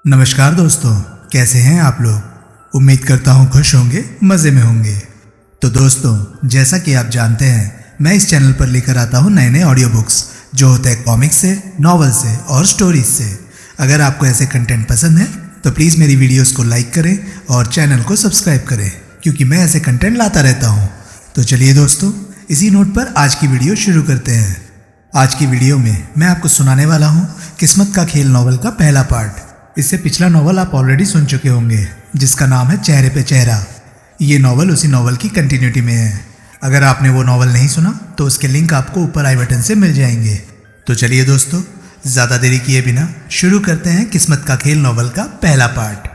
नमस्कार दोस्तों, कैसे हैं आप लोग। उम्मीद करता हूँ खुश होंगे, मज़े में होंगे। तो दोस्तों, जैसा कि आप जानते हैं, मैं इस चैनल पर लेकर आता हूँ नए नए ऑडियो बुक्स जो होते हैं कॉमिक्स से, नॉवल से और स्टोरीज से। अगर आपको ऐसे कंटेंट पसंद है तो प्लीज़ मेरी वीडियोस को लाइक करें और चैनल को सब्सक्राइब करें, क्योंकि मैं ऐसे कंटेंट लाता रहता हूँ। तो चलिए दोस्तों, इसी नोट पर आज की वीडियो शुरू करते हैं। आज की वीडियो में मैं आपको सुनाने वाला हूँ किस्मत का खेल नॉवल का पहला पार्ट। इससे पिछला नॉवल आप ऑलरेडी सुन चुके होंगे, जिसका नाम है चेहरे पे चेहरा। ये नॉवल उसी नॉवल की कंटिन्यूटी में है। अगर आपने वो नॉवल नहीं सुना तो उसके लिंक आपको ऊपर आई बटन से मिल जाएंगे। तो चलिए दोस्तों, ज़्यादा देरी किए बिना शुरू करते हैं किस्मत का खेल नॉवल का पहला पार्ट।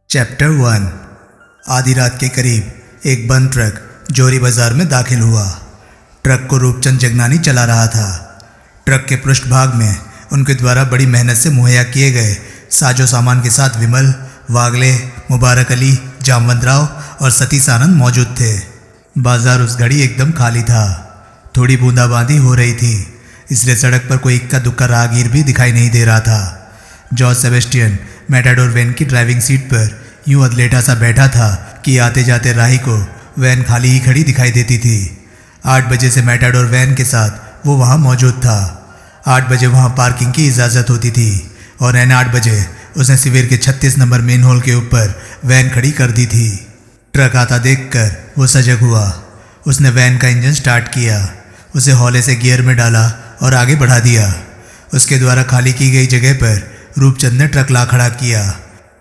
चैप्टर 1। आधी रात के करीब एक बंद ट्रक जोरी बाजार में दाखिल हुआ। ट्रक को रूपचंद जगनानी चला रहा था। ट्रक के पृष्ठभाग में उनके द्वारा बड़ी मेहनत से मुहैया किए गए साजो सामान के साथ विमल, वागले, मुबारक अली, जामवंत राव और सतीश आनंद मौजूद थे। बाजार उस घड़ी एकदम खाली था। थोड़ी बूंदाबांदी हो रही थी, इसलिए सड़क पर कोई इक्का दुक्का राहगीर भी दिखाई नहीं दे रहा था। जॉर्ज सेबेस्टियन मैटाडोर वैन की ड्राइविंग सीट पर यूं अधलेटा सा बैठा था कि आते जाते राही को वैन खाली ही खड़ी दिखाई देती थी। 8 बजे से मैटाडोर वैन के साथ वो वहाँ मौजूद था। 8 बजे वहाँ पार्किंग की इजाज़त होती थी और एन 8 बजे उसने शिविर के 36 नंबर मेन हॉल के ऊपर वैन खड़ी कर दी थी। ट्रक आता देखकर वो सजग हुआ। उसने वैन का इंजन स्टार्ट किया, उसे हौले से गियर में डाला और आगे बढ़ा दिया। उसके द्वारा खाली की गई जगह पर रूपचंद ने ट्रक ला खड़ा किया।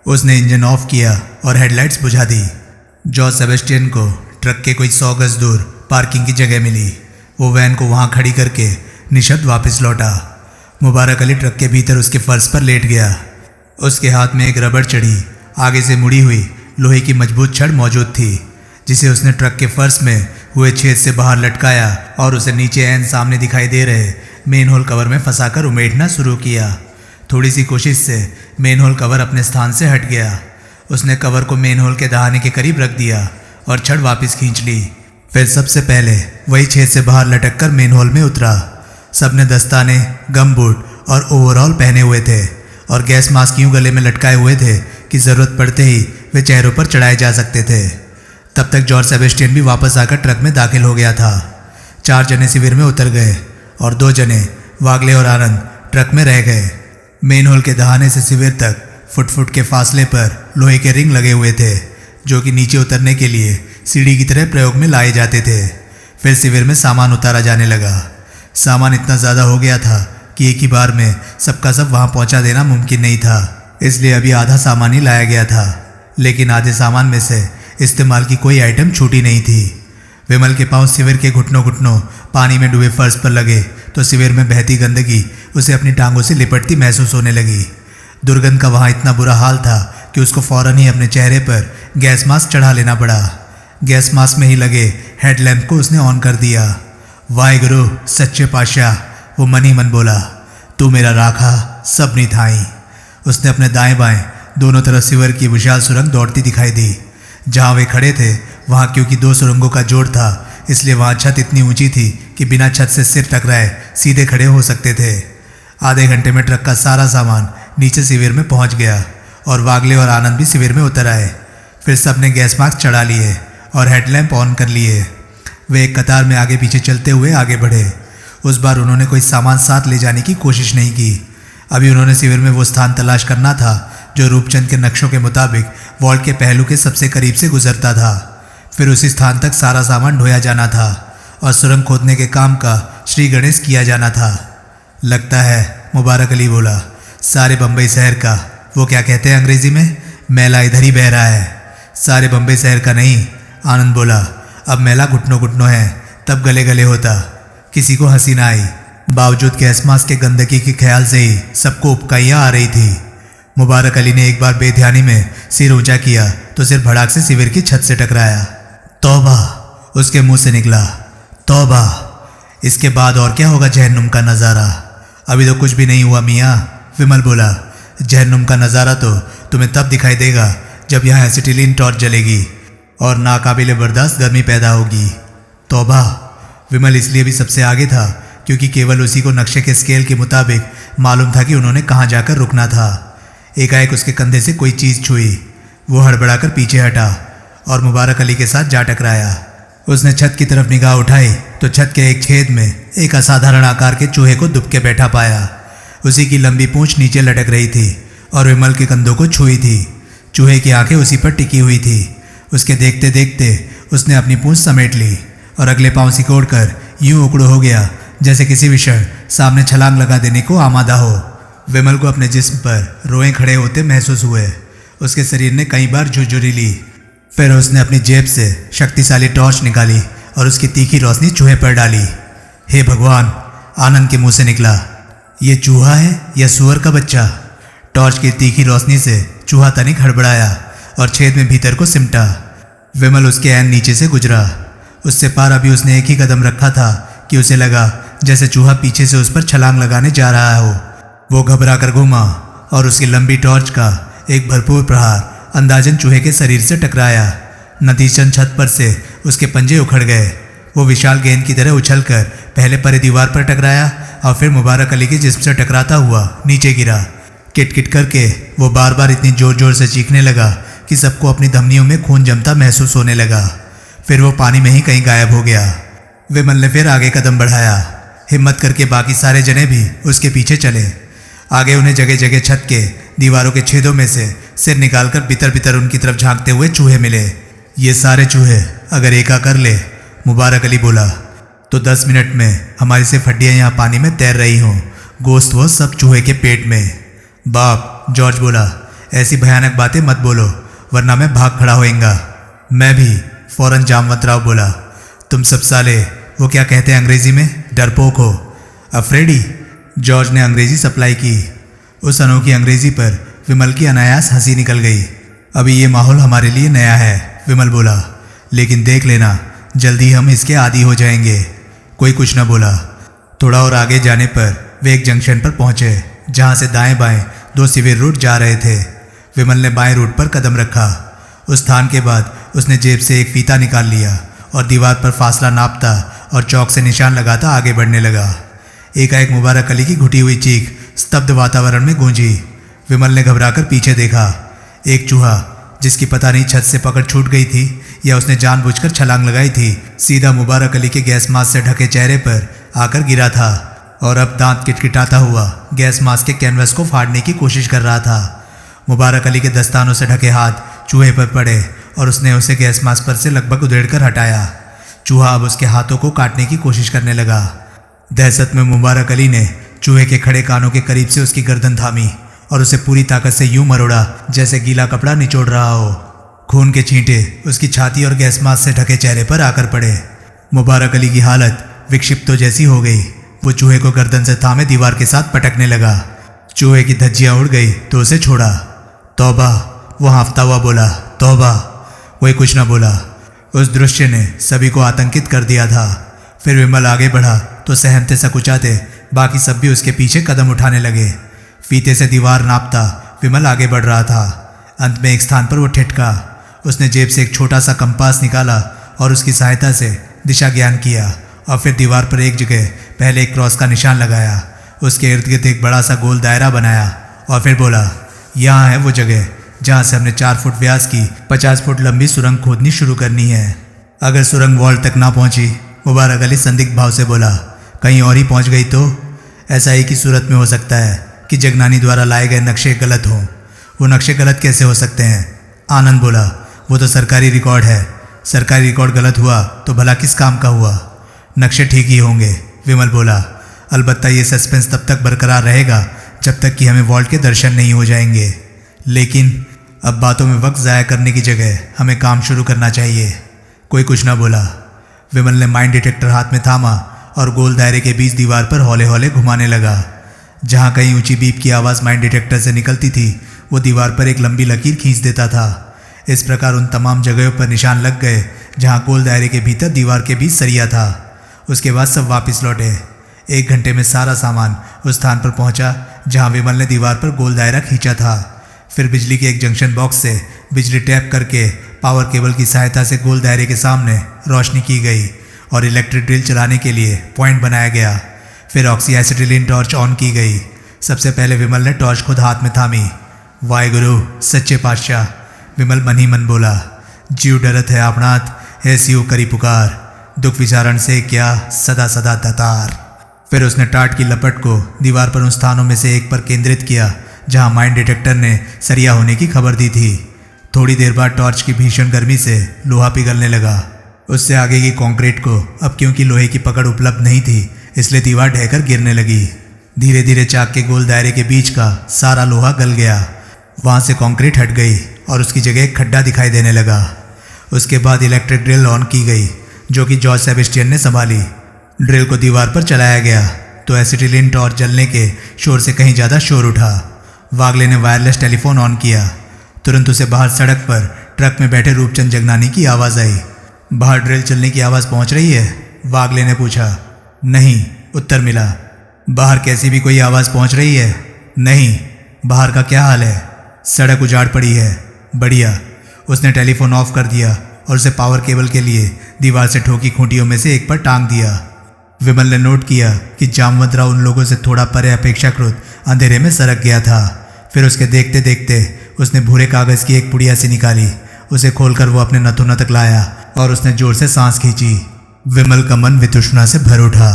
उसने इंजन ऑफ किया और हेडलाइट्स बुझा दी। जॉर्ज सेबेस्टियन को ट्रक के कोई 100 गज दूर पार्किंग की जगह मिली। वो वैन को वहाँ खड़ी करके निशब्द वापस लौटा। मुबारक अली ट्रक के भीतर उसके फर्श पर लेट गया। उसके हाथ में एक रबड़ चढ़ी आगे से मुड़ी हुई लोहे की मजबूत छड़ मौजूद थी, जिसे उसने ट्रक के फर्श में हुए छेद से बाहर लटकाया और उसे नीचे ऐन सामने दिखाई दे रहे मेन होल कवर में फंसाकर उमेटना शुरू किया। थोड़ी सी कोशिश से मेन होल कवर अपने स्थान से हट गया। उसने कवर को मेन होल के दहाने के करीब रख दिया और छड़ वापस खींच ली। फिर सबसे पहले वही छेद से बाहर लटक कर मेन होल में उतरा। सबने दस्ताने, गमबूट और ओवरऑल पहने हुए थे और गैस मास्क यूं गले में लटकाए हुए थे कि ज़रूरत पड़ते ही वे चेहरों पर चढ़ाए जा सकते थे। तब तक जॉर्ज सेबेस्टियन भी वापस आकर ट्रक में दाखिल हो गया था। 4 जने शिविर में उतर गए और 2 जने, वागले और आनंद, ट्रक में रह गए। मेन होल के दहाने से शिविर तक फुट के फासले पर लोहे के रिंग लगे हुए थे, जो कि नीचे उतरने के लिए सीढ़ी की तरह प्रयोग में लाए जाते थे। फिर शिविर में सामान उतारा जाने लगा। सामान इतना ज़्यादा हो गया था कि एक ही बार में सबका सब वहाँ पहुँचा देना मुमकिन नहीं था, इसलिए अभी आधा सामान ही लाया गया था। लेकिन आधे सामान में से इस्तेमाल की कोई आइटम छूटी नहीं थी। विमल के पाँव शिविर के घुटनों घुटनों पानी में डूबे फर्श पर लगे तो शिविर में बहती गंदगी उसे अपनी टांगों से लिपटती महसूस होने लगी। दुर्गंध का वहाँ इतना बुरा हाल था कि उसको फौरन ही अपने चेहरे पर गैस मास्क चढ़ा लेना पड़ा। गैस मास्क में ही लगे हेडलैम्प को उसने ऑन कर दिया। वाहिगुरु सच्चे पातशाह, वो मन ही मन बोला, तू मेरा राखा सब निथाई। उसने अपने दाएं बाएं दोनों तरफ शिविर की विशाल सुरंग दौड़ती दिखाई दी। जहाँ वे खड़े थे वहाँ क्योंकि 2 सुरंगों का जोड़ था, इसलिए वहाँ छत इतनी ऊंची थी कि बिना छत से सिर टकराए सीधे खड़े हो सकते थे। आधे घंटे में ट्रक का सारा सामान नीचे शिविर में पहुँच गया और वागले और आनंद भी शिविर में उतर आए। फिर सबने गैस मास्क चढ़ा लिए और हेडलैम्प ऑन कर लिए। वे एक कतार में आगे पीछे चलते हुए आगे बढ़े। उस बार उन्होंने कोई सामान साथ ले जाने की कोशिश नहीं की। अभी उन्होंने शिविर में वो स्थान तलाश करना था जो रूपचंद के नक्शों के मुताबिक वॉल्ट के पहलू के सबसे करीब से गुजरता था। फिर उसी स्थान तक सारा सामान ढोया जाना था और सुरंग खोदने के काम का श्री गणेश किया जाना था। लगता है, मुबारक अली बोला, सारे बम्बई शहर का, वो क्या कहते हैं अंग्रेजी में, मैला इधर ही बह रहा है। सारे बम्बई शहर का नहीं, आनंद बोला, अब मैला घुटनों घुटनों है, तब गले गले होता। किसी को हंसी ना आई। बावजूद गैस मास्क के गंदगी के ख्याल से ही सबको उपकाइयाँ आ रही थी। मुबारक अली ने एक बार बेध्यानी में सिर ऊंचा किया तो सिर भड़ाक से शिविर की छत से टकराया। तौबा, उसके मुंह से निकला, तौबा। इसके बाद और क्या होगा जहन्नुम का नज़ारा? अभी तो कुछ भी नहीं हुआ मियाँ, विमल बोला। जहन्नुम का नज़ारा तो तुम्हें तब दिखाई देगा जब यहाँ एसिटिलीन टॉर्च जलेगी और नाकाबिले बर्दाश्त गर्मी पैदा होगी। तौबा। विमल इसलिए भी सबसे आगे था क्योंकि केवल उसी को नक्शे के स्केल के मुताबिक मालूम था कि उन्होंने कहाँ जाकर रुकना था। एकाएक उसके कंधे से कोई चीज़ छुई। वो हड़बड़ाकर पीछे हटा और मुबारक अली के साथ जा टकराया। उसने छत की तरफ निगाह उठाई तो छत के एक छेद में एक असाधारण आकार के चूहे को दुबके बैठा पाया। उसी की लंबी पूंछ नीचे लटक रही थी और विमल के कंधों को छुई थी। चूहे की आंखें उसी पर टिकी हुई थी। उसके देखते देखते उसने अपनी पूंछ समेट ली और अगले पांव सिकोड़कर यूं उकड़ू हो गया जैसे किसी भी क्षण सामने छलांग लगा देने को आमादा हो। विमल को अपने जिस्म पर रोएं खड़े होते महसूस हुए। उसके शरीर ने कई बार झुरझुरी ली। फिर उसने अपनी जेब से शक्तिशाली टॉर्च निकाली और उसकी तीखी रोशनी चूहे पर डाली। हे भगवान, आनंद के मुंह से निकला, ये चूहा है या सुअर का बच्चा? टॉर्च की तीखी रोशनी से चूहा तनिक हड़बड़ाया और छेद में भीतर को सिमटा। विमल उसके ऐन नीचे से गुजरा। उससे पार अभी उसने एक ही कदम रखा था कि उसे लगा जैसे चूहा पीछे से उस पर छलांग लगाने जा रहा हो। वो घबरा कर घूमा और उसकी लंबी टॉर्च का एक भरपूर प्रहार अंदाजन चूहे के शरीर से टकराया। नतीजतन छत पर से उसके पंजे उखड़ गए। वो विशाल गेंद की तरह उछलकर पहले परे दीवार पर टकराया और फिर मुबारक अली के जिस्म से टकराता हुआ नीचे गिरा। किटकिट करके वो बार बार इतनी जोर जोर से चीखने लगा कि सबको अपनी धमनियों में खून जमता महसूस होने लगा। फिर वो पानी में ही कहीं गायब हो गया। विमल ने फिर आगे कदम बढ़ाया। हिम्मत करके बाकी सारे जने भी उसके पीछे चले। आगे उन्हें जगह जगह छत के दीवारों के छेदों में से सिर निकालकर बितर बितर उनकी तरफ झांकते हुए चूहे मिले। ये सारे चूहे अगर एका कर ले, मुबारक अली बोला, तो 10 मिनट में हमारी सिर्फ हड्डियाँ यहाँ पानी में तैर रही हों, गोश्त वो सब चूहे के पेट में। बाप, जॉर्ज बोला, ऐसी भयानक बातें मत बोलो वरना मैं भाग खड़ा होएगा। मैं भी, फौरन जामवंत राव बोला। तुम सब साले वो क्या कहते हैं अंग्रेजी में, डरपोक हो, अफ्रेडी। जॉर्ज ने अंग्रेजी सप्लाई की। उस अनोखी अंग्रेजी पर विमल की अनायास हंसी निकल गई। अभी ये माहौल हमारे लिए नया है, विमल बोला, लेकिन देख लेना जल्दी हम इसके आदी हो जाएंगे। कोई कुछ न बोला। थोड़ा और आगे जाने पर वे एक जंक्शन पर पहुंचे जहां से दाएं बाएं 2 सिविल रूट जा रहे थे। विमल ने बाएं रूट पर कदम रखा। उस स्थान के बाद उसने जेब से एक फीता निकाल लिया और दीवार पर फासला नापता और चौक से निशान लगाता आगे बढ़ने लगा। एकाएक मुबारक अली की घुटी हुई चीख स्तब्ध वातावरण में गूंजी। विमल ने घबराकर पीछे देखा। एक चूहा, जिसकी पता नहीं छत से पकड़ छूट गई थी या उसने जानबूझकर छलांग लगाई थी, सीधा मुबारक अली के गैस मास्क से ढके चेहरे पर आकर गिरा था और अब दांत किटकिटाता हुआ गैस मास्क के कैनवस को फाड़ने की कोशिश कर रहा था। मुबारक अली के दस्तानों से ढके हाथ चूहे पर पड़े और उसने उसे गैस मास्क पर से लगभग उधेड़कर हटाया। चूहा अब उसके हाथों को काटने की कोशिश करने लगा। दहशत में मुबारक अली ने चूहे के खड़े कानों के करीब से उसकी गर्दन थामी और उसे पूरी ताकत से यूं मरोड़ा जैसे गीला कपड़ा निचोड़ रहा हो। खून के छींटे उसकी छाती और गैस मास्क से ढके चेहरे पर आकर पड़े। मुबारक अली की हालत विक्षिप्तों जैसी हो गई। वो चूहे को गर्दन से थामे दीवार के साथ पटकने लगा। चूहे की धज्जियां उड़ गई तो उसे छोड़ा। तौबा, वो हाँफता हुआ बोला, तौबा। कोई कुछ न बोला। उस दृश्य ने सभी को आतंकित कर दिया था। फिर विमल आगे बढ़ा तो सहमते सकुचाते बाकी सब भी उसके पीछे कदम उठाने लगे। फीते से दीवार नापता विमल आगे बढ़ रहा था। अंत में एक स्थान पर वो ठिठका। उसने जेब से एक छोटा सा कंपास निकाला और उसकी सहायता से दिशा ज्ञान किया और फिर दीवार पर एक जगह पहले एक क्रॉस का निशान लगाया। उसके इर्द गिर्द एक बड़ा सा गोल दायरा बनाया और फिर बोला, यहाँ है वो जगह जहाँ से हमने 4 फुट व्यास की 50 फुट लंबी सुरंग खोदनी शुरू करनी है। अगर सुरंग वॉल तक ना पहुँची, मुबारक अली संदिग्ध भाव से बोला, कहीं और ही पहुँच गई तो? ऐसा ही की सूरत में हो सकता है कि जगनानी द्वारा लाए गए नक्शे गलत हों। वो नक्शे गलत कैसे हो सकते हैं? आनंद बोला, वो तो सरकारी रिकॉर्ड है। सरकारी रिकॉर्ड गलत हुआ तो भला किस काम का हुआ? नक्शे ठीक ही होंगे, विमल बोला। अलबत्ता ये सस्पेंस तब तक बरकरार रहेगा जब तक कि हमें वॉल्ट के दर्शन नहीं हो जाएंगे। लेकिन अब बातों में वक्त ज़ाया करने की जगह हमें काम शुरू करना चाहिए। कोई कुछ ना बोला। विमल ने माइंड डिटेक्टर हाथ में थामा और गोल दायरे के बीच दीवार पर हौले हौले घुमाने लगा। जहाँ कहीं ऊंची बीप की आवाज़ माइंड डिटेक्टर से निकलती थी, वो दीवार पर एक लंबी लकीर खींच देता था। इस प्रकार उन तमाम जगहों पर निशान लग गए जहाँ गोल दायरे के भीतर दीवार के बीच सरिया था। उसके बाद सब वापस लौटे। 1 घंटे में सारा सामान उस स्थान पर पहुंचा जहां विमल ने दीवार पर गोल दायरा खींचा था। फिर बिजली के एक जंक्शन बॉक्स से बिजली टैप करके पावर केबल की सहायता से गोल दायरे के सामने रोशनी की गई और इलेक्ट्रिक ड्रिल चलाने के लिए पॉइंट बनाया गया। फिर ऑक्सी एसिटिलीन टॉर्च ऑन की गई। सबसे पहले विमल ने टॉर्च खुद हाथ में थामी। वाहिगुरु सच्चे पातशाह, विमल मन ही मन बोला। जीव डरत है आपनाथ, ऐसी करी पुकार, दुख विचारण से क्या सदा सदा दतार। फिर उसने टाट की लपट को दीवार पर उन स्थानों में से एक पर केंद्रित किया जहां माइन डिटेक्टर ने सरिया होने की खबर दी थी। थोड़ी देर बाद टॉर्च की भीषण गर्मी से लोहा पिघलने लगा। उससे आगे की कंक्रीट को अब क्योंकि लोहे की पकड़ उपलब्ध नहीं थी, इसलिए दीवार ढहकर गिरने लगी। धीरे धीरे चाक के गोल दायरे के बीच का सारा लोहा गल गया। वहां से कंक्रीट हट गई और उसकी जगह एक खड्डा दिखाई देने लगा। उसके बाद इलेक्ट्रिक ड्रिल ऑन की गई, जो कि जॉर्ज सेबेस्टियन ने संभाली। ड्रिल को दीवार पर चलाया गया तो एसिटिलीन टॉर्च जलने के शोर से कहीं ज़्यादा शोर उठा। वागले ने वायरलेस टेलीफोन ऑन किया। तुरंत उसे बाहर सड़क पर ट्रक में बैठे रूपचंद जगनानी की आवाज़ आई। बाहर ड्रिल चलने की आवाज़ पहुंच रही है? वागले ने पूछा। नहीं, उत्तर मिला। बाहर कैसी भी कोई आवाज़ पहुंच रही है? नहीं। बाहर का क्या हाल है? सड़क उजाड़ पड़ी है। बढ़िया। उसने टेलीफोन ऑफ कर दिया और उसे पावर केबल के लिए दीवार से ठोकी खूंटियों में से एक पर टांग दिया। विमल ने नोट किया कि जामवंत राव उन लोगों से थोड़ा परे अपेक्षाकृत अंधेरे में सरक गया था। फिर उसके देखते देखते उसने भूरे कागज़ की एक पुड़िया से निकाली। उसे खोलकर वो अपने नथुना तक लाया और उसने जोर से सांस खींची। विमल का मन वितृष्णा से भर उठा।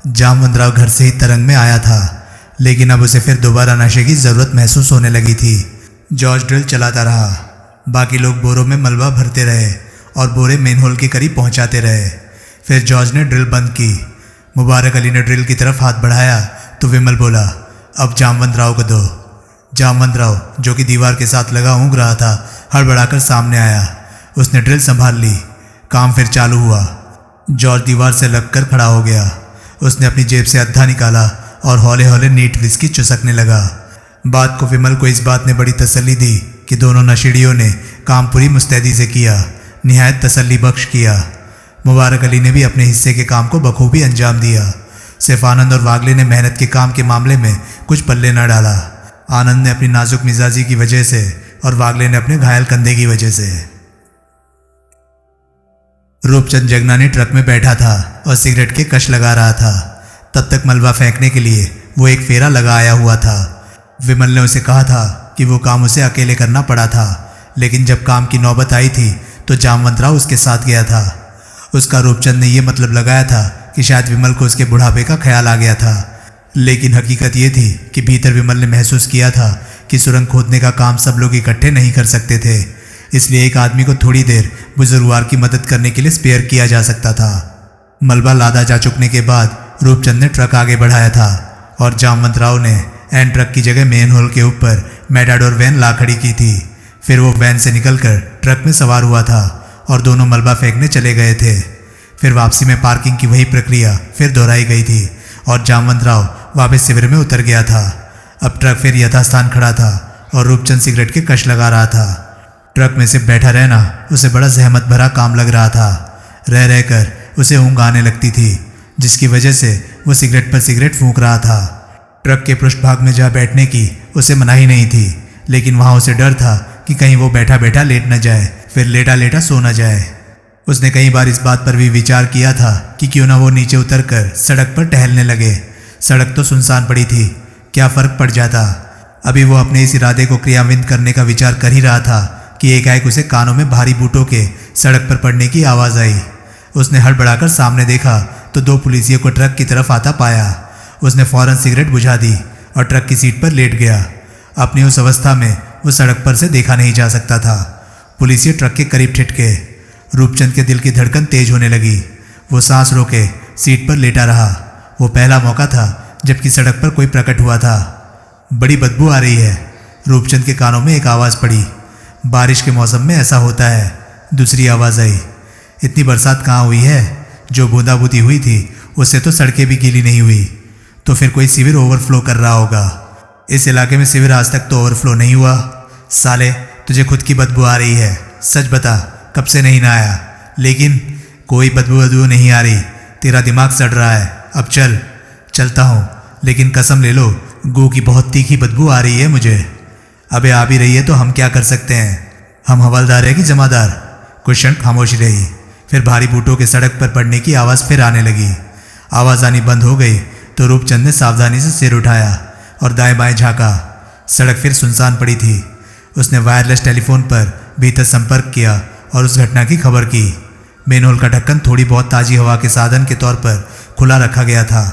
जामवंत राव घर से ही तरंग में आया था, लेकिन अब उसे फिर दोबारा नशे की ज़रूरत महसूस होने लगी थी। जॉर्ज ड्रिल चलाता रहा। बाकी लोग बोरों में मलबा भरते रहे और बोरे मेन होल के करीब पहुंचाते रहे। फिर जॉर्ज ने ड्रिल बंद की। मुबारक अली ने ड्रिल की तरफ हाथ बढ़ाया तो विमल बोला, अब जामवंत राव को दो। जामवंत राव, जो कि दीवार के साथ लगा ऊँग रहा था, हड़बड़ाकर सामने आया। उसने ड्रिल संभाल ली। काम फिर चालू हुआ। जॉर्ज दीवार से लगकर खड़ा हो गया। उसने अपनी जेब से अद्धा निकाला और हौले हौले नीट विस्की चुसकने लगा। बात को विमल को इस बात ने बड़ी तसल्ली दी कि दोनों नशेड़ियों ने काम पूरी मुस्तैदी से किया, निहायत तसल्ली बख्श किया। मुबारक अली ने भी अपने हिस्से के काम को बखूबी अंजाम दिया। सिर्फ आनंद और वागले ने मेहनत के काम के मामले में कुछ पल्ले न डाला। आनंद ने अपनी नाजुक मिजाजी की वजह से और वागले ने अपने घायल कंधे की वजह से। रूपचंद जगनानी ट्रक में बैठा था और सिगरेट के कश लगा रहा था। तब तक मलबा फेंकने के लिए वो एक फेरा लगा आया हुआ था। विमल ने उसे कहा था कि वो काम उसे अकेले करना पड़ा था, लेकिन जब काम की नौबत आई थी तो जामवंत राव उसके साथ गया था। उसका रूपचंद ने यह मतलब लगाया था कि शायद विमल को उसके बुढ़ापे का ख्याल आ गया था, लेकिन हकीकत ये थी कि भीतर विमल ने महसूस किया था कि सुरंग खोदने का काम सब लोग इकट्ठे नहीं कर सकते थे, इसलिए एक आदमी को थोड़ी देर बुजुर्गवार की मदद करने के लिए स्पेयर किया जा सकता था। मलबा लादा जा चुकने के बाद रूपचंद ने ट्रक आगे बढ़ाया था और जामवंत राव ने एंड ट्रक की जगह मेन होल के ऊपर मैटाडोर वैन ला खड़ी की थी। फिर वो वैन से निकलकर ट्रक में सवार हुआ था और दोनों मलबा फेंकने चले गए थे। फिर वापसी में पार्किंग की वही प्रक्रिया फिर दोहराई गई थी और जामवंत राव वापस शिविर में उतर गया था। अब ट्रक फिर यथास्थान खड़ा था और रूपचंद सिगरेट के कश लगा रहा था। ट्रक में सिर्फ बैठा रहना उसे बड़ा जहमत भरा काम लग रहा था। रह रहकर उसे ऊँघ आने लगती थी, जिसकी वजह से वो सिगरेट पर सिगरेट फूंक रहा था। ट्रक के पृष्ठभाग में जा बैठने की उसे मनाही नहीं थी, लेकिन वहाँ उसे डर था कि कहीं वो बैठा बैठा लेट न जाए, फिर लेटा लेटा सो न जाए। उसने कई बार इस बात पर भी विचार किया था कि क्यों ना वो नीचे उतरकर सड़क पर टहलने लगे। सड़क तो सुनसान पड़ी थी, क्या फ़र्क पड़ जाता। अभी वो अपने इस इरादे को क्रियान्वित करने का विचार कर ही रहा था कि एकाएक उसे कानों में भारी बूटों के सड़क पर पड़ने की आवाज़ आई। उसने हड़बड़ाकर सामने देखा तो दो पुलिसियों को ट्रक की तरफ आता पाया। उसने फौरन सिगरेट बुझा दी और ट्रक की सीट पर लेट गया। अपनी उस अवस्था में वो सड़क पर से देखा नहीं जा सकता था। पुलिसिये ट्रक के करीब ठिठके। रूपचंद के दिल की धड़कन तेज होने लगी। वो सांस रोके सीट पर लेटा रहा। वो पहला मौका था जबकि सड़क पर कोई प्रकट हुआ था। बड़ी बदबू आ रही है। रूपचंद के कानों में एक आवाज़ पड़ी। बारिश के मौसम में ऐसा होता है। दूसरी आवाज़ आई। इतनी बरसात कहाँ हुई है? जो बूंदाबूंदी हुई थी उससे तो सड़कें भी गीली नहीं हुई। तो फिर कोई सीवर ओवरफ्लो कर रहा होगा। इस इलाके में सीवर आज तक तो ओवरफ्लो नहीं हुआ। साले, तुझे खुद की बदबू आ रही है, सच बता, कब से नहीं नहाया? लेकिन कोई बदबू नहीं आ रही। तेरा दिमाग सड़ रहा है। अब चल। चलता हूँ, लेकिन कसम ले लो, गू की बहुत तीखी बदबू आ रही है मुझे। अबे आ भी रही है तो हम क्या कर सकते हैं? हम हवलदार है कि जमादार? कुछ क्षण खामोशी रही। फिर भारी बूटों के सड़क पर पड़ने की आवाज़ फिर आने लगी। आवाज़ आनी बंद हो गई तो रूपचंद ने सावधानी से सिर उठाया और दाएं बाएं झांका। सड़क फिर सुनसान पड़ी थी। उसने वायरलेस टेलीफोन पर भीतर संपर्क किया और उस घटना की खबर की। मेन होल का ढक्कन थोड़ी बहुत ताज़ी हवा के साधन के तौर पर खुला रखा गया था।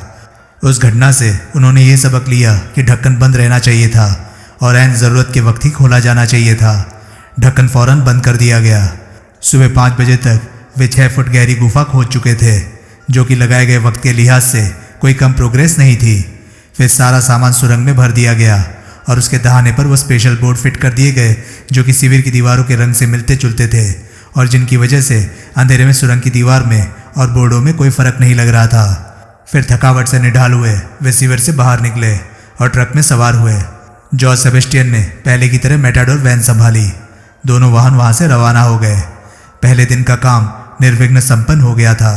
उस घटना से उन्होंने ये सबक लिया कि ढक्कन बंद रहना चाहिए था और ऐन ज़रूरत के वक्त ही खोला जाना चाहिए था। ढक्कन फौरन बंद कर दिया गया। सुबह 5 बजे तक वे 6 फुट गहरी गुफा खोद चुके थे, जो कि लगाए गए वक्त के लिहाज से कोई कम प्रोग्रेस नहीं थी। फिर सारा सामान सुरंग में भर दिया गया और उसके दहाने पर वो स्पेशल बोर्ड फिट कर दिए गए जो कि शिविर की दीवारों के रंग से मिलते जुलते थे और जिनकी वजह से अंधेरे में सुरंग की दीवार में और बोर्डों में कोई फर्क नहीं लग रहा था। फिर थकावट से निढाल हुए वे शिविर से बाहर निकले और ट्रक में सवार हुए। जॉर्ज सेबेस्टियन ने पहले की तरह मेटाडोर वैन संभाली। दोनों वाहन वहां से रवाना हो गए। पहले दिन का काम निर्विघ्न संपन्न हो गया था।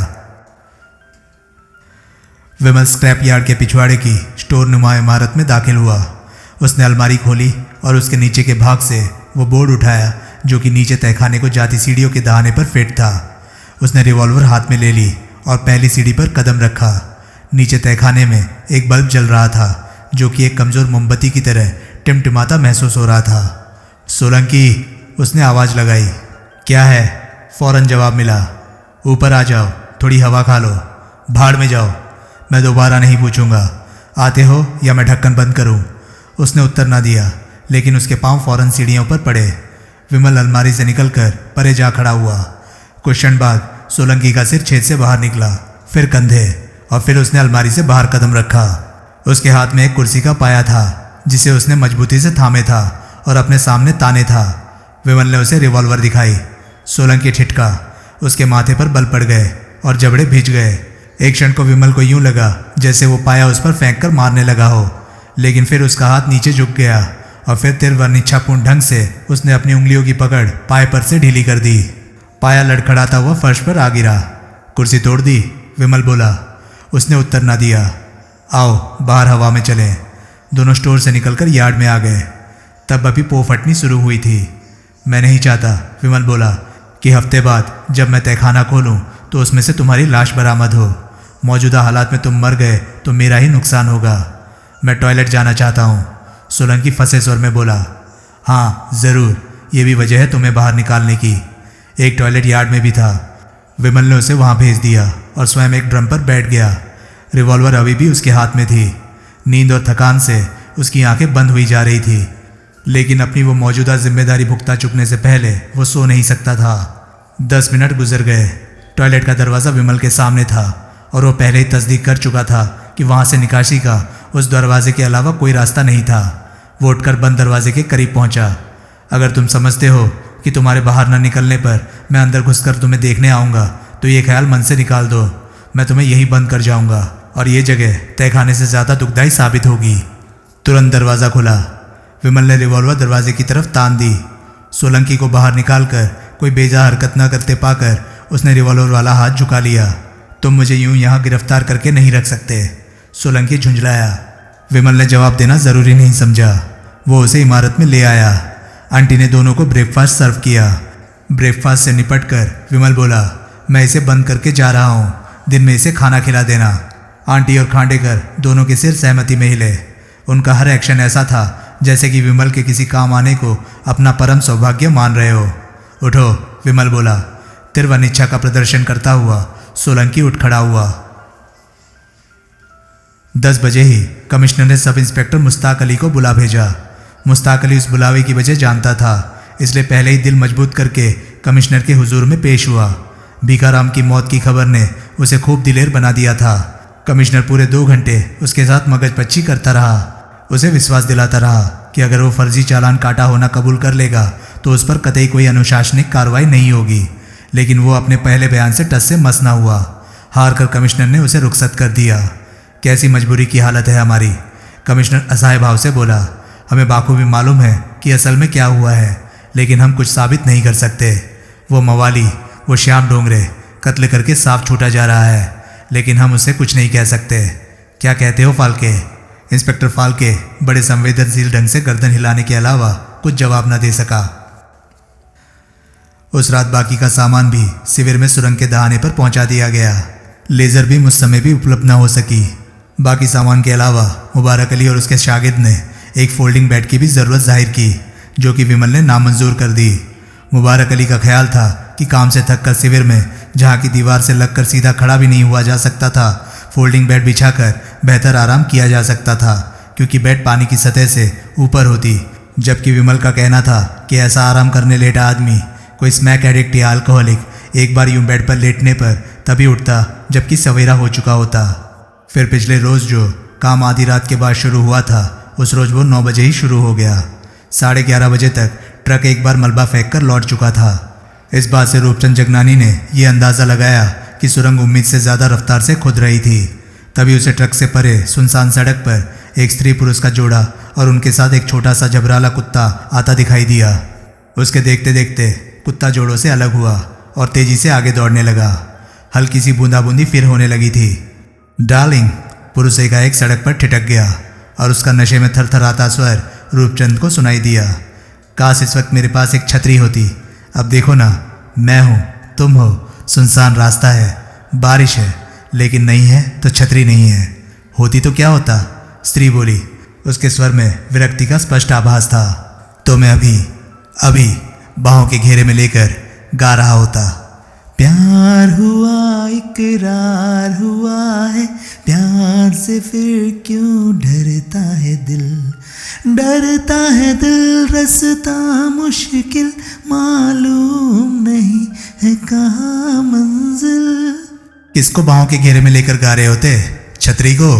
विमल स्क्रैप यार्ड के पिछवाड़े की स्टोर नुमा इमारत में दाखिल हुआ। उसने अलमारी खोली और उसके नीचे के भाग से वो बोर्ड उठाया जो कि नीचे तहखाने को जाती सीढ़ियों के दहाने पर फिट था। उसने रिवॉल्वर हाथ में ले ली और पहली सीढ़ी पर कदम रखा। नीचे तहखाने में एक बल्ब जल रहा था जो कि एक कमज़ोर मोमबत्ती की तरह टिमटिमाता महसूस हो रहा था। सोलंकी, उसने आवाज़ लगाई। क्या है? फौरन जवाब मिला। ऊपर आ जाओ, थोड़ी हवा खा लो। भाड़ में जाओ, मैं दोबारा नहीं पूछूंगा। आते हो या मैं ढक्कन बंद करूं? उसने उत्तर ना दिया, लेकिन उसके पांव फौरन सीढ़ियों पर पड़े। विमल अलमारी से निकलकर परे जा खड़ा हुआ। कुछ क्षण बाद सोलंकी का सिर छेद से बाहर निकला, फिर कंधे, और फिर उसने अलमारी से बाहर कदम रखा। उसके हाथ में एक कुर्सी का पाया था जिसे उसने मजबूती से थामे था और अपने सामने ताने था। विमल ने उसे रिवॉल्वर दिखाई। सोलंकी ठिठका। उसके माथे पर बल पड़ गए और जबड़े भीज गए। एक क्षण को विमल को यूं लगा जैसे वो पाया उस पर फेंक कर मारने लगा हो, लेकिन फिर उसका हाथ नीचे झुक गया और फिर तिरवनिच्छापूर्ण ढंग से उसने अपनी उंगलियों की पकड़ पाए पर से ढीली कर दी। पाया लड़खड़ाता हुआ फर्श पर आ गिरा। कुर्सी तोड़ दी? विमल बोला। उसने उत्तर ना दिया। आओ बाहर हवा में चलें। दोनों स्टोर से निकलकर यार्ड में आ गए। तब अभी पो फटनी शुरू हुई थी। मैं नहीं चाहता, विमल बोला, कि हफ्ते बाद जब मैं तहखाना खोलूं तो उसमें से तुम्हारी लाश बरामद हो। मौजूदा हालात में तुम मर गए तो मेरा ही नुकसान होगा। मैं टॉयलेट जाना चाहता हूँ, सोलंकी फंसे स्वर में बोला। हाँ ज़रूर, ये भी वजह है तुम्हें बाहर निकालने की। एक टॉयलेट यार्ड में भी था। विमल ने उसे वहाँ भेज दिया और स्वयं एक ड्रम पर बैठ गया। रिवॉल्वर अभी भी उसके हाथ में थी। नींद और थकान से उसकी आंखें बंद हुई जा रही थी, लेकिन अपनी वो मौजूदा जिम्मेदारी भुगता चुकने से पहले वो सो नहीं सकता था। 10 मिनट गुजर गए। टॉयलेट का दरवाज़ा विमल के सामने था और वो पहले ही तस्दीक कर चुका था कि वहाँ से निकासी का उस दरवाजे के अलावा कोई रास्ता नहीं था। वो उठकर बंद दरवाजे के करीब पहुँचा। अगर तुम समझते हो कि तुम्हारे बाहर न निकलने पर मैं अंदर घुसकर तुम्हें देखने आऊँगा तो ये ख्याल मन से निकाल दो। मैं तुम्हें यहीं बंद कर जाऊँगा और ये जगह तहखाने से ज़्यादा दुखदायी साबित होगी। तुरंत दरवाज़ा खुला। विमल ने रिवॉल्वर दरवाजे की तरफ तान दी। सोलंकी को बाहर निकालकर कोई बेजा हरकत न करते पाकर उसने रिवॉल्वर वाला हाथ झुका लिया। तुम मुझे यूं यहाँ गिरफ्तार करके नहीं रख सकते, सोलंकी झुंझलाया। विमल ने जवाब देना ज़रूरी नहीं समझा। वो उसे इमारत में ले आया। आंटी ने दोनों को ब्रेकफास्ट सर्व किया। ब्रेकफास्ट से निपटकर विमल बोला, मैं इसे बंद करके जा रहा हूँ, दिन में इसे खाना खिला देना। आंटी और खांडेकर दोनों के सिर सहमति में हिले। उनका हर एक्शन ऐसा था जैसे कि विमल के किसी काम आने को अपना परम सौभाग्य मान रहे हो। उठो, विमल बोला। तिरवनिच्छा का प्रदर्शन करता हुआ सोलंकी उठ खड़ा हुआ। 10 बजे ही कमिश्नर ने सब इंस्पेक्टर मुश्ताक अली को बुला भेजा। मुश्ताक अली उस बुलावे की वजह जानता था, इसलिए पहले ही दिल मजबूत करके कमिश्नर के हुजूर में पेश हुआ। भीखाराम की मौत की खबर ने उसे खूब दिलेर बना दिया था। कमिश्नर पूरे 2 घंटे उसके साथ मगजपच्ची करता रहा। उसे विश्वास दिलाता रहा कि अगर वो फर्जी चालान काटा होना कबूल कर लेगा तो उस पर कतई कोई अनुशासनिक कार्रवाई नहीं होगी। लेकिन वो अपने पहले बयान से टस से मस ना हुआ। हार कर कमिश्नर ने उसे रुखसत कर दिया। कैसी मजबूरी की हालत है हमारी, कमिश्नर असहाय भाव से बोला। हमें बाखूबी मालूम है कि असल में क्या हुआ है, लेकिन हम कुछ साबित नहीं कर सकते। वो मवाली, वो श्याम डोंगरे कत्ल करके साफ छूटा जा रहा है, लेकिन हम उसे कुछ नहीं कह सकते। क्या कहते हो फाल्के? इंस्पेक्टर फाल्के बड़े संवेदनशील ढंग से गर्दन हिलाने के अलावा कुछ जवाब न दे सका। उस रात बाकी का सामान भी शिविर में सुरंग के दहाने पर पहुंचा दिया गया। लेजर बीम उस समय भी उपलब्ध न हो सकी। बाकी सामान के अलावा मुबारक अली और उसके शागिर्द ने एक फोल्डिंग बेड की भी ज़रूरत जाहिर की, जो कि विमल ने नामंजूर कर दी। मुबारक अली का ख्याल था कि काम से थक कर शिविर में, जहाँ की दीवार से लगकर सीधा खड़ा भी नहीं हुआ जा सकता था, फोल्डिंग बेड बिछाकर बेहतर आराम किया जा सकता था, क्योंकि बेड पानी की सतह से ऊपर होती। जबकि विमल का कहना था कि ऐसा आराम करने लेटा आदमी, कोई स्मैक एडिक्ट या अल्कोहलिक, एक बार यूं बेड पर लेटने पर तभी उठता जबकि सवेरा हो चुका होता। फिर पिछले रोज़ जो काम आधी रात के बाद शुरू हुआ था, उस रोज़ वो 9 बजे ही शुरू हो गया। 11:30 बजे तक ट्रक एक बार मलबा फेंक कर लौट चुका था। इस बात से रूपचंद जगनानी ने यह अंदाज़ा लगाया कि सुरंग उम्मीद से ज़्यादा रफ्तार से खुद रही थी। तभी उसे ट्रक से परे सुनसान सड़क पर एक स्त्री पुरुष का जोड़ा और उनके साथ एक छोटा सा झबराला कुत्ता आता दिखाई दिया। उसके देखते देखते कुत्ता जोड़ों से अलग हुआ और तेजी से आगे दौड़ने लगा। हल्की सी बूंदाबूंदी फिर होने लगी थी। डार्लिंग, पुरुष एकाएक सड़क पर ठिठक गया और उसका नशे में थरथराता स्वर रूपचंद को सुनाई दिया। काश इस वक्त मेरे पास एक छतरी होती। अब देखो ना, मैं हूँ, तुम हो, सुनसान रास्ता है, बारिश है, लेकिन नहीं है तो छतरी नहीं है। होती तो क्या होता, स्त्री बोली। उसके स्वर में विरक्ति का स्पष्ट आभास था। तो मैं अभी बाहों के घेरे में लेकर गा रहा होता। प्यार हुआ इकरार हुआ है, प्यार से फिर क्यों डरता है दिल, डरता है दिल, रास्ता मुश्किल, मालूम नहीं है कहाँ मंजिल। किसको बाहों के घेरे में लेकर गा रहे होते? छतरी को?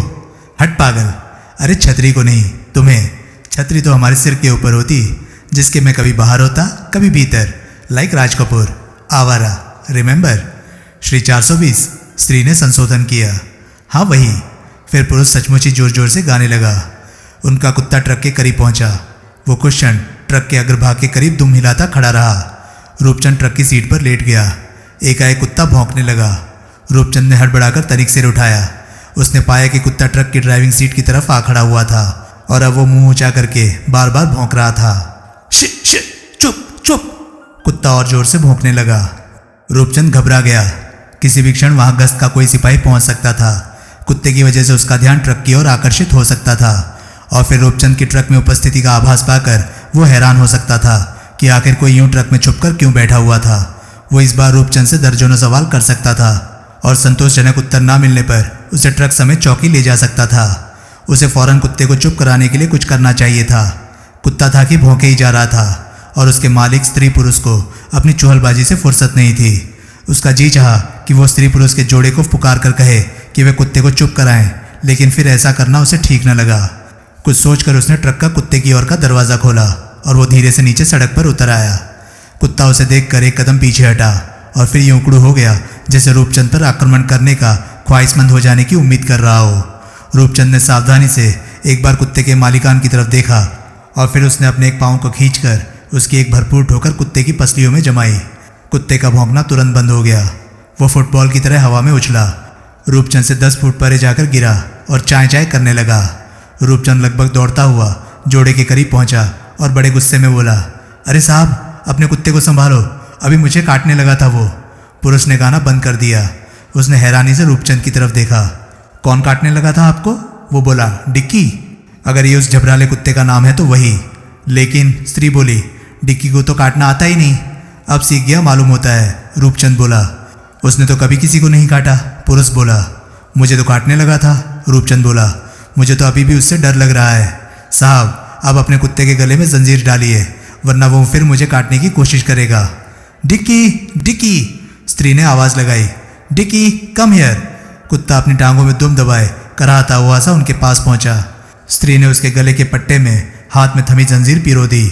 हट पागल। अरे छतरी को नहीं, तुम्हें। छतरी तो हमारे सिर के ऊपर होती, जिसके मैं कभी बाहर होता कभी भीतर, लाइक राज कपूर, आवारा, रिमेंबर? श्री 420, स्त्री ने संशोधन किया। हाँ वही। फिर पुरुष सचमुच ही जोर जोर से गाने लगा। उनका कुत्ता ट्रक के करीब पहुंचा। वो कुछ क्षण ट्रक के अग्रभाग के करीब दुम हिलाता खड़ा रहा। रूपचंद ट्रक की सीट पर लेट गया। एकाएक कुत्ता भौंकने लगा। रूपचंद ने हड़बड़ाकर तनिक सिर उठाया। उसने पाया कि कुत्ता ट्रक की ड्राइविंग सीट की तरफ आ खड़ा हुआ था और अब वो मुंह ऊंचा करके बार बार भौंक रहा था। चुप चुप। कुत्ता और जोर से भौंकने लगा। रूपचंद घबरा गया। किसी भी क्षण वहां गश्त का कोई सिपाही पहुंच सकता था। कुत्ते की वजह से उसका ध्यान ट्रक की ओर आकर्षित हो सकता था और फिर रूपचंद की ट्रक में उपस्थिति का आभास पाकर वो हैरान हो सकता था कि आखिर कोई यूं ट्रक में छुपकर क्यों बैठा हुआ था। वो इस बार रूपचंद से दर्जनों सवाल कर सकता था और संतोषजनक उत्तर ना मिलने पर उसे ट्रक समेत चौकी ले जा सकता था। उसे फौरन कुत्ते को चुप कराने के लिए कुछ करना चाहिए था। कुत्ता था कि भौंके ही जा रहा था और उसके मालिक स्त्री पुरुष को अपनी चुहलबाजी से फुर्सत नहीं थी। उसका जी चाहा कि वो स्त्री पुरुष के जोड़े को पुकार कर कहे कि वे कुत्ते को चुप कराएं, लेकिन फिर ऐसा करना उसे ठीक न लगा। कुछ सोचकर उसने ट्रक का कुत्ते की ओर का दरवाज़ा खोला और वो धीरे से नीचे सड़क पर उतर आया। कुत्ता उसे देखकर एक कदम पीछे हटा और फिर यूं उकड़ू हो गया जैसे रूपचंद पर आक्रमण करने का ख्वाहिशमंद हो जाने की उम्मीद कर रहा हो। रूपचंद ने सावधानी से एक बार कुत्ते के मालिकान की तरफ देखा और फिर उसने अपने एक पाँव को खींचकर उसकी एक भरपूर ठोकर कुत्ते की पसलियों में जमाई। कुत्ते का भौंकना तुरंत बंद हो गया। वो फुटबॉल की तरह हवा में उछला, रूपचंद से 10 फुट परे जाकर गिरा और चाय चाय करने लगा। रूपचंद लगभग दौड़ता हुआ जोड़े के करीब पहुंचा और बड़े गुस्से में बोला, अरे साहब, अपने कुत्ते को संभालो, अभी मुझे काटने लगा था वो। पुरुष ने गाना बंद कर दिया। उसने हैरानी से रूपचंद की तरफ देखा। कौन काटने लगा था आपको? वो बोला, डिक्की। अगर ये उस झबराले कुत्ते का नाम है तो वही। लेकिन स्त्री बोली, डिक्की को तो काटना आता ही नहीं। अब सीख गया मालूम होता है, रूपचंद बोला। उसने तो कभी किसी को नहीं काटा, पुरुष बोला। मुझे तो काटने लगा था, रूपचंद बोला। मुझे तो अभी भी उससे डर लग रहा है। साहब, आप अपने कुत्ते के गले में जंजीर डालिए, वरना वो फिर मुझे काटने की कोशिश करेगा। डिक्की, डिक्की, स्त्री ने आवाज़ लगाई। Dicky, come here. कुत्ता अपनी टांगों में दुम दबाए कराहता हुआ सा उनके पास पहुंचा। स्त्री ने उसके गले के पट्टे में हाथ में थमी जंजीर पिरो दी।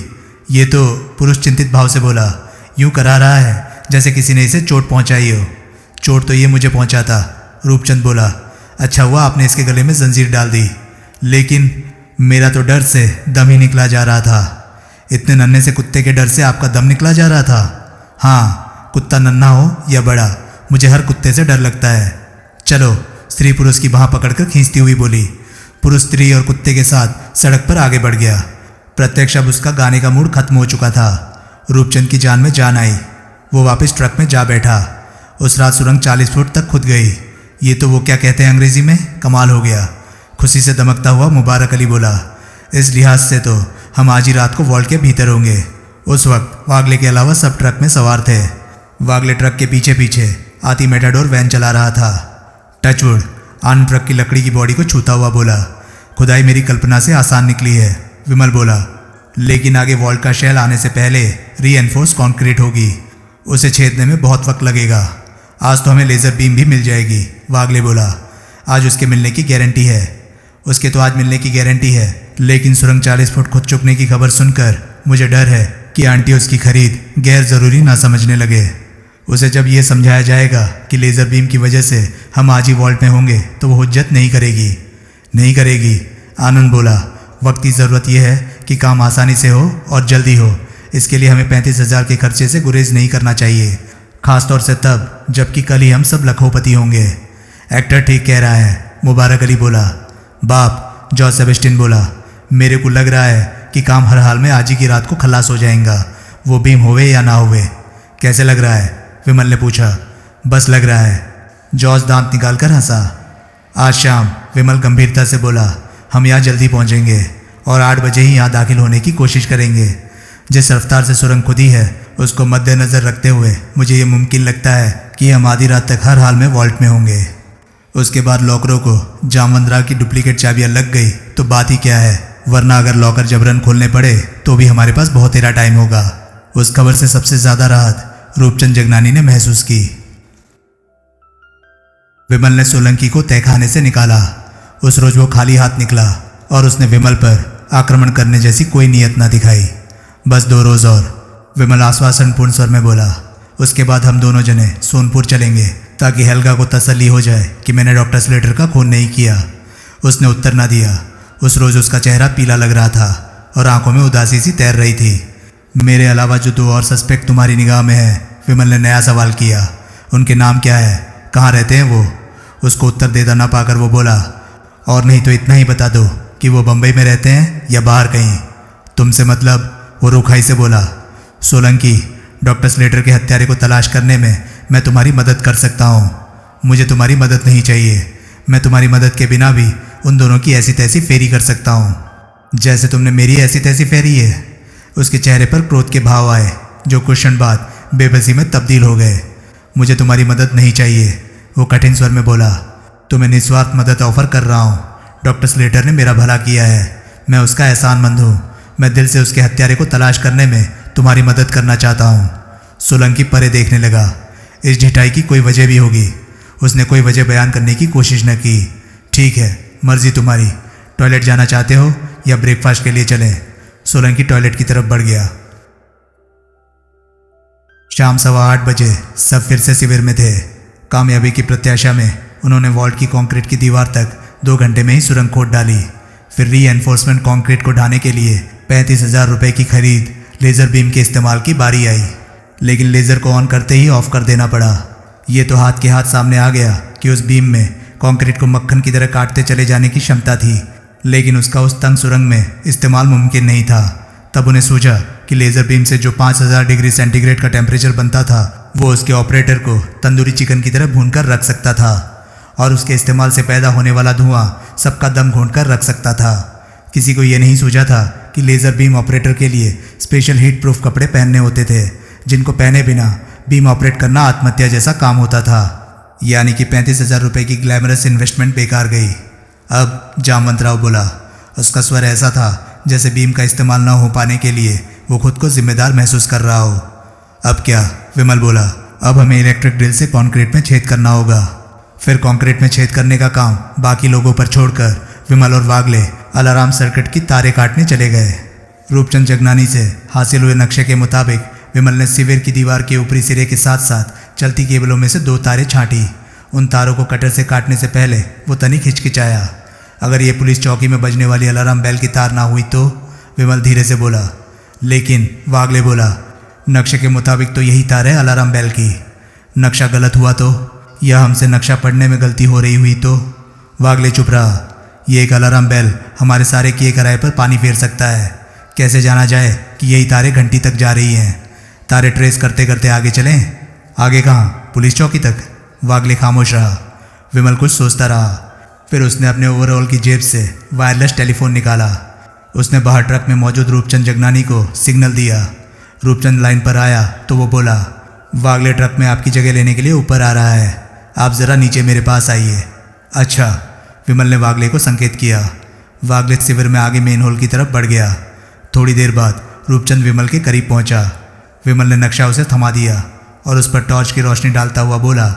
ये तो, पुरुष चिंतित भाव से बोला, यूं करा रहा है जैसे किसी ने इसे चोट पहुंचाई हो। चोट तो ये मुझे पहुंचा था, रूपचंद बोला। अच्छा हुआ आपने इसके गले में जंजीर डाल दी, लेकिन मेरा तो डर से दम ही निकला जा रहा था। इतने नन्हे से कुत्ते के डर से आपका दम निकला जा रहा था? हाँ, कुत्ता नन्हा हो या बड़ा, मुझे हर कुत्ते से डर लगता है। चलो, स्त्री पुरुष की बाँह पकड़कर खींचती हुई बोली। पुरुष स्त्री और कुत्ते के साथ सड़क पर आगे बढ़ गया। प्रत्यक्ष अब उसका गाने का मूड खत्म हो चुका था। रूपचंद की जान में जान आई। वो वापस ट्रक में जा बैठा। उस रात सुरंग 40 फुट तक खुद गई। ये तो वो क्या कहते हैं अंग्रेजी में, कमाल हो गया। खुशी से दमकता हुआ मुबारक अली बोला, इस लिहाज से तो हम आज ही रात को वॉल्ट के भीतर होंगे। उस वक्त वागले के अलावा सब ट्रक में सवार थे। वागले ट्रक के पीछे पीछे आती मेटाडोर वैन चला रहा था। टचवुड आन ट्रक की लकड़ी की बॉडी को छूता हुआ बोला, खुदाई मेरी कल्पना से आसान निकली है। विमल बोला, लेकिन आगे वॉल्ट का शेल आने से पहले रीएनफोर्स कंक्रीट होगी, उसे छेदने में बहुत वक्त लगेगा। आज तो हमें लेज़र बीम भी मिल जाएगी। वागले बोला, आज उसके मिलने की गारंटी है। उसके तो आज मिलने की गारंटी है, लेकिन सुरंग 40 फुट खुद चुकने की खबर सुनकर मुझे डर है कि आंटी उसकी खरीद गैर ज़रूरी ना समझने लगे। उसे जब ये समझाया जाएगा कि लेज़र बीम की वजह से हम आज ही वॉल्ट में होंगे तो वो हुज्जत नहीं करेगी। आनंद बोला, वक्त की ज़रूरत यह है कि काम आसानी से हो और जल्दी हो। इसके लिए हमें 35,000 के खर्चे से गुरेज नहीं करना चाहिए, खासतौर से तब जबकि कल ही हम सब लखोपति होंगे। एक्टर ठीक कह रहा है, मुबारक अली बोला। बाप, जॉर्ज सेबेस्टियन बोला, मेरे को लग रहा है कि काम हर हाल में आज ही की रात को खलास हो जाएगा, वो बीम होवे या ना होवे। कैसे लग रहा है? विमल ने पूछा। बस लग रहा है। जॉर्ज दांत निकाल कर हंसा। आज शाम, विमल गंभीरता से बोला, हम यहाँ जल्दी पहुँचेंगे और 8 बजे ही यहाँ दाखिल होने की कोशिश करेंगे। जिस रफ्तार से सुरंग खुदी है उसको मद्देनज़र रखते हुए मुझे ये मुमकिन लगता है कि हम आधी रात तक हर हाल में वॉल्ट में होंगे। उसके बाद लॉकरों को जामवंतराव की डुप्लीकेट चाबियाँ लग गई तो बात ही क्या है, वरना अगर लॉकर जबरन खोलने पड़े तो भी हमारे पास बहुत तेरा टाइम होगा। उस खबर से सबसे ज़्यादा राहत रूपचंद जगनानी ने महसूस की। विमल ने सोलंकी को तहखाने से निकाला। उस रोज वो खाली हाथ निकला और उसने विमल पर आक्रमण करने जैसी कोई नीयत ना दिखाई। बस 2 रोज और, विमल आश्वासनपूर्ण स्वर में बोला। उसके बाद हम दोनों जने सोनपुर चलेंगे ताकि हेल्गा को तसल्ली हो जाए कि मैंने डॉक्टर स्लेटर का खून नहीं किया। उसने उत्तर ना दिया। उस रोज उसका चेहरा पीला लग रहा था और आंखों में उदासी सी तैर रही थी। मेरे अलावा जो 2 और सस्पेक्ट तुम्हारी निगाह में है, विमल ने नया सवाल किया। उनके नाम क्या है? कहाँ रहते हैं वो? उसको उत्तर देता ना पाकर वो बोला, और नहीं तो इतना ही बता दो कि वो बम्बई में रहते हैं या बाहर कहीं। तुमसे मतलब? वो रुखाई से बोला। सोलंकी, डॉक्टर स्लेटर के हत्यारे को तलाश करने में मैं तुम्हारी मदद कर सकता हूँ। मुझे तुम्हारी मदद नहीं चाहिए। मैं तुम्हारी मदद के बिना भी उन दोनों की ऐसी तैसी फेरी कर सकता हूँ जैसे तुमने मेरी ऐसी तैसी फेरी है। उसके चेहरे पर क्रोध के भाव आए जो कुछ क्षण बाद बेबसी में तब्दील हो गए। मुझे तुम्हारी मदद नहीं चाहिए, वो कठिन स्वर में बोला। तुम्हें निस्वार्थ मदद ऑफर कर रहा हूँ। डॉक्टर स्लेटर ने मेरा भला किया है, मैं उसका एहसानमंद हूँ। मैं दिल से उसके हत्यारे को तलाश करने में तुम्हारी मदद करना चाहता हूँ। सोलंकी परे देखने लगा। इस ढिठाई की कोई वजह भी होगी। उसने कोई वजह बयान करने की कोशिश न की। ठीक है, मर्जी तुम्हारी। टॉयलेट जाना चाहते हो या ब्रेकफास्ट के लिए चलें? सोलंकी टॉयलेट की तरफ बढ़ गया। शाम 8:15 बजे सब फिर से शिविर में थे। कामयाबी की प्रत्याशा में उन्होंने वॉल्ट की कंक्रीट की दीवार तक 2 घंटे में ही सुरंग खोद डाली। फिर रीएनफोर्समेंट कंक्रीट को ढाने के लिए 35,000 रुपये की खरीद लेज़र बीम के इस्तेमाल की बारी आई, लेकिन लेज़र को ऑन करते ही ऑफ कर देना पड़ा। ये तो हाथ के हाथ सामने आ गया कि उस बीम में कंक्रीट को मक्खन की तरह काटते चले जाने की क्षमता थी, लेकिन उसका उस तंग सुरंग में इस्तेमाल मुमकिन नहीं था। तब उन्हें सूझा कि लेज़र बीम से जो 5000 डिग्री सेंटीग्रेड का टेम्परेचर बनता था वो उसके ऑपरेटर को तंदूरी चिकन की तरह भून कर रख सकता था, और उसके इस्तेमाल से पैदा होने वाला धुआं सबका दम घोंट कर रख सकता था। किसी को ये नहीं सूझा था कि लेज़र बीम ऑपरेटर के लिए स्पेशल हीट प्रूफ कपड़े पहनने होते थे, जिनको पहने बिना बीम ऑपरेट करना आत्महत्या जैसा काम होता था। यानी कि 35,000 रुपये की ग्लैमरस इन्वेस्टमेंट बेकार गई। अब जामवंतराव बोला। उसका स्वर ऐसा था जैसे बीम का इस्तेमाल न हो पाने के लिए वो खुद को जिम्मेदार महसूस कर रहा हो। अब क्या? विमल बोला। अब हमें इलेक्ट्रिक ड्रिल से कंक्रीट में छेद करना होगा। फिर कंक्रीट में छेद करने का काम बाकी लोगों पर छोड़कर विमल और वागले अलार्म सर्किट की तारें काटने चले गए। रूपचंद जगनानी से हासिल हुए नक्शे के मुताबिक विमल ने शिविर की दीवार के ऊपरी सिरे के साथ साथ चलती केबलों में से 2 तारें छांटी। उन तारों को कटर से काटने से पहले वो तनिक हिचकिचाया। अगर ये पुलिस चौकी में बजने वाली अलार्म बेल की तार ना हुई तो? विमल धीरे से बोला। लेकिन वागले बोला, नक्शे के मुताबिक तो यही तार है अलार्म बेल की। नक्शा गलत हुआ तो, या हमसे नक्शा पढ़ने में गलती हो रही हुई तो? वागले चुप रहा। ये एक अलार्म बेल हमारे सारे किए कराए पर पानी फेर सकता है। कैसे जाना जाए कि यही तारें घंटी तक जा रही हैं? तारे ट्रेस करते करते आगे चलें? आगे कहाँ? पुलिस चौकी तक? वागले खामोश रहा। विमल कुछ सोचता रहा। फिर उसने अपने ओवरऑल की जेब से वायरलेस टेलीफोन निकाला। उसने बाहर ट्रक में मौजूद रूपचंद जगनानी को सिग्नल दिया। रूपचंद लाइन पर आया तो वो बोला, वागले ट्रक में आपकी जगह लेने के लिए ऊपर आ रहा है, आप ज़रा नीचे मेरे पास आइए। अच्छा, विमल ने वागले को संकेत किया। वागले शिविर में आगे मेन हॉल की तरफ बढ़ गया। थोड़ी देर बाद रूपचंद विमल के करीब पहुंचा। विमल ने नक्शा उसे थमा दिया और उस पर टॉर्च की रोशनी डालता हुआ बोला,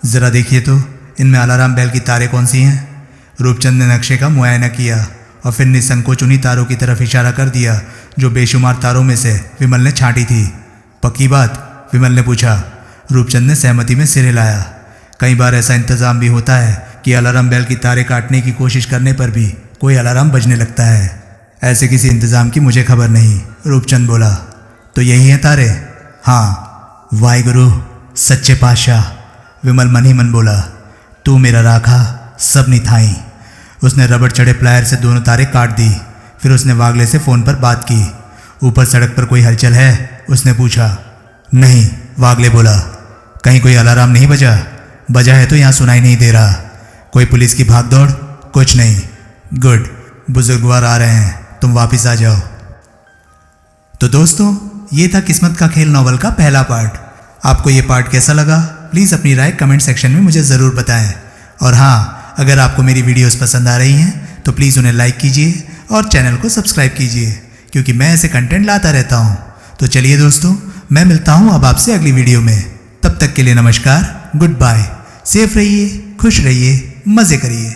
ज़रा देखिए तो इनमें अलार्म बेल की तारें कौन सी हैं। रूपचंद ने नक्शे का मुआयना किया और फिर निसंकोच उन्हीं तारों की तरफ इशारा कर दिया जो बेशुमार तारों में से विमल ने छांटी थी। पक्की बात? विमल ने पूछा। रूपचंद ने सहमति में सिर हिलाया। कई बार ऐसा इंतज़ाम भी होता है कि अलार्म बेल की तारें काटने की कोशिश करने पर भी कोई अलार्म बजने लगता है। ऐसे किसी इंतज़ाम की मुझे खबर नहीं, रूपचंद बोला। तो यही है तारे? हाँ। वाहिगुरु सच्चे पातशाह, विमल मन ही मन बोला। तू मेरा राखा सब निथाई। उसने रबड़ चढ़े प्लायर से दोनों तारें काट दी। फिर उसने वागले से फ़ोन पर बात की। ऊपर सड़क पर कोई हलचल है? उसने पूछा। नहीं, वागले बोला। कहीं कोई अलार्म नहीं बजा? बजा है तो यहाँ सुनाई नहीं दे रहा। कोई पुलिस की भाग दौड़? कुछ नहीं। गुड, बुजुर्गवार आ रहे हैं, तुम वापस आ जाओ। तो दोस्तों, ये था किस्मत का खेल नॉवल का पहला पार्ट। आपको ये पार्ट कैसा लगा प्लीज़ अपनी राय कमेंट सेक्शन में मुझे ज़रूर बताएं। और हाँ, अगर आपको मेरी वीडियोस पसंद आ रही हैं तो प्लीज़ उन्हें लाइक कीजिए और चैनल को सब्सक्राइब कीजिए, क्योंकि मैं ऐसे कंटेंट लाता रहता हूँ। तो चलिए दोस्तों, मैं मिलता हूँ अब आपसे अगली वीडियो में। तब तक के लिए नमस्कार, गुड बाय, सेफ रहिए, खुश रहिए, मज़े करिए।